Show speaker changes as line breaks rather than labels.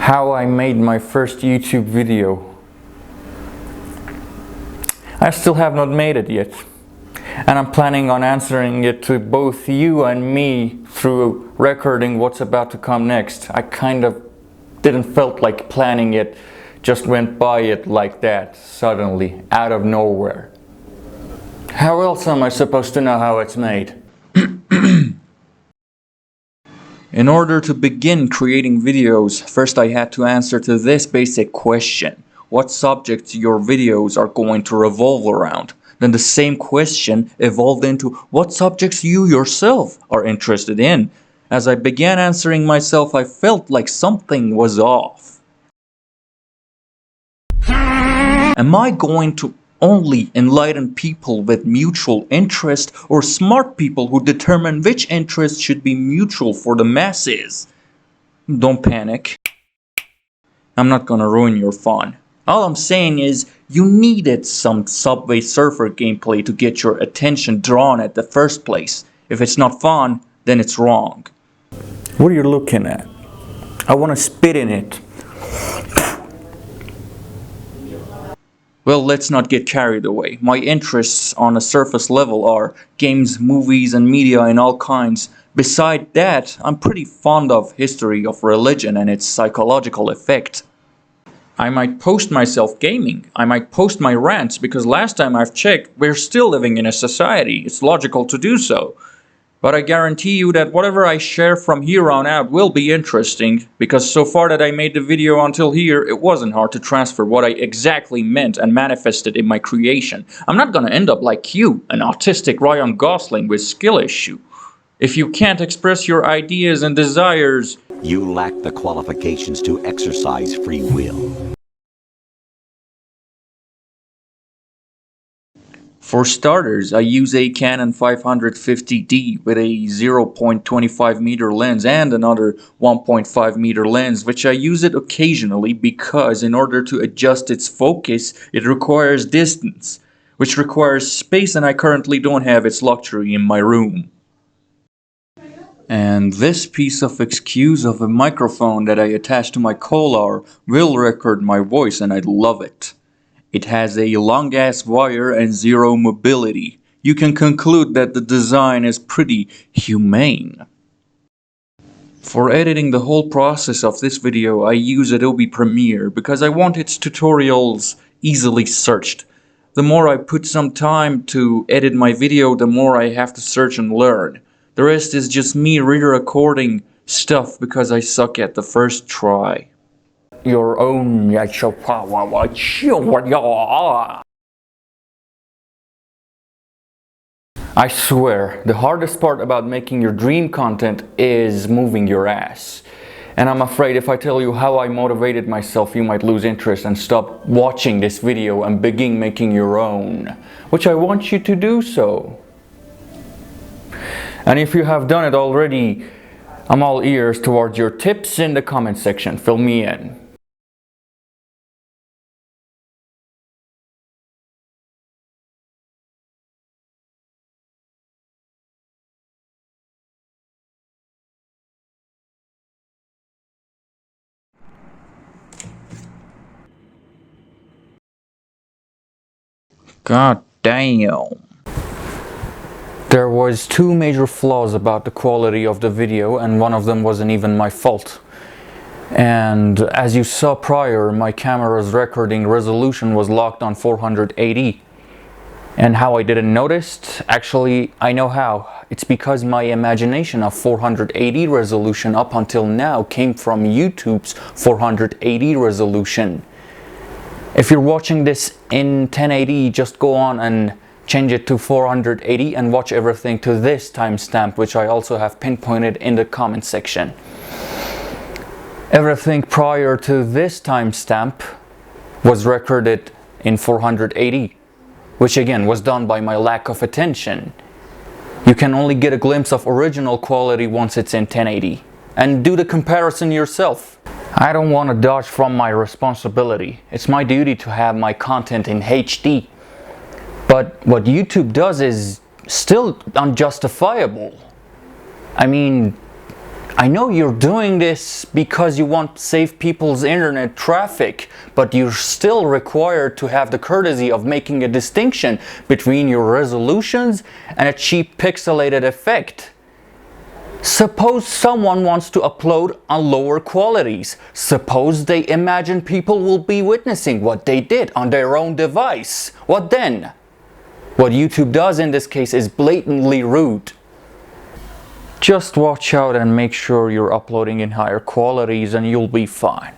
How I made my first YouTube video. I still have not made it yet, and I'm planning on answering it to both you and me through recording what's about to come next. I kind of didn't felt like planning it, just went by it like that, suddenly, out of nowhere. How else am I supposed to know how it's made? In order to begin creating videos, first I had to answer to this basic question. What subjects your videos are going to revolve around? Then the same question evolved into what subjects you yourself are interested in. As I began answering myself, I felt like something was off. Am I going to only enlighten people with mutual interest, or smart people who determine which interest should be mutual for the masses? Don't panic. I'm not gonna ruin your fun. All I'm saying is you needed some Subway Surfer gameplay to get your attention drawn at the first place. If it's not fun, then it's wrong. What are you looking at? I wanna spit in it. Well, let's not get carried away. My interests on a surface level are games, movies, and media in all kinds. Beside that, I'm pretty fond of history of religion and its psychological effect. I might post myself gaming. I might post my rants, because last time I've checked, we're still living in a society. It's logical to do so. But I guarantee you that whatever I share from here on out will be interesting, because so far that I made the video until here, it wasn't hard to transfer what I exactly meant and manifested in my creation. I'm not gonna end up like you, an autistic Ryan Gosling with skill issue. If you can't express your ideas and desires,
you lack the qualifications to exercise free will.
For starters, I use a Canon 550D with a 0.25 meter lens and another 1.5 meter lens, which I use it occasionally because in order to adjust its focus, it requires distance, which requires space, and I currently don't have its luxury in my room. And this piece of excuse of a microphone that I attach to my Collar will record my voice, and I love it. It has a long-ass wire and zero mobility. You can conclude that the design is pretty humane. For editing the whole process of this video, I use Adobe Premiere because I want its tutorials easily searched. The more I put some time to edit my video, the more I have to search and learn. The rest is just me re-recording stuff because I suck at the first try. Your own I swear, the hardest part about making your dream content is moving your ass. And I'm afraid if I tell you how I motivated myself, you might lose interest and stop watching this video and begin making your own, which I want you to do so. And if you have done it already, I'm all ears towards your tips in the comment section. Fill me in. God damn. There was two major flaws about the quality of the video, and one of them wasn't even my fault. And as you saw prior, my camera's recording resolution was locked on 480. And how I didn't notice? Actually, I know how. It's because my imagination of 480 resolution up until now came from YouTube's 480 resolution. If you're watching this in 1080, just go on and change it to 480 and watch everything to this timestamp, which I also have pinpointed in the comment section. Everything prior to this timestamp was recorded in 480, which again was done by my lack of attention. You can only get a glimpse of original quality once it's in 1080. And do the comparison yourself. I don't want to dodge from my responsibility. It's my duty to have my content in HD. But what YouTube does is still unjustifiable. I mean, I know you're doing this because you want to save people's internet traffic, but you're still required to have the courtesy of making a distinction between your resolutions and a cheap pixelated effect. Suppose someone wants to upload on lower qualities. Suppose they imagine people will be witnessing what they did on their own device. What then? What YouTube does in this case is blatantly rude. Just watch out and make sure you're uploading in higher qualities and you'll be fine.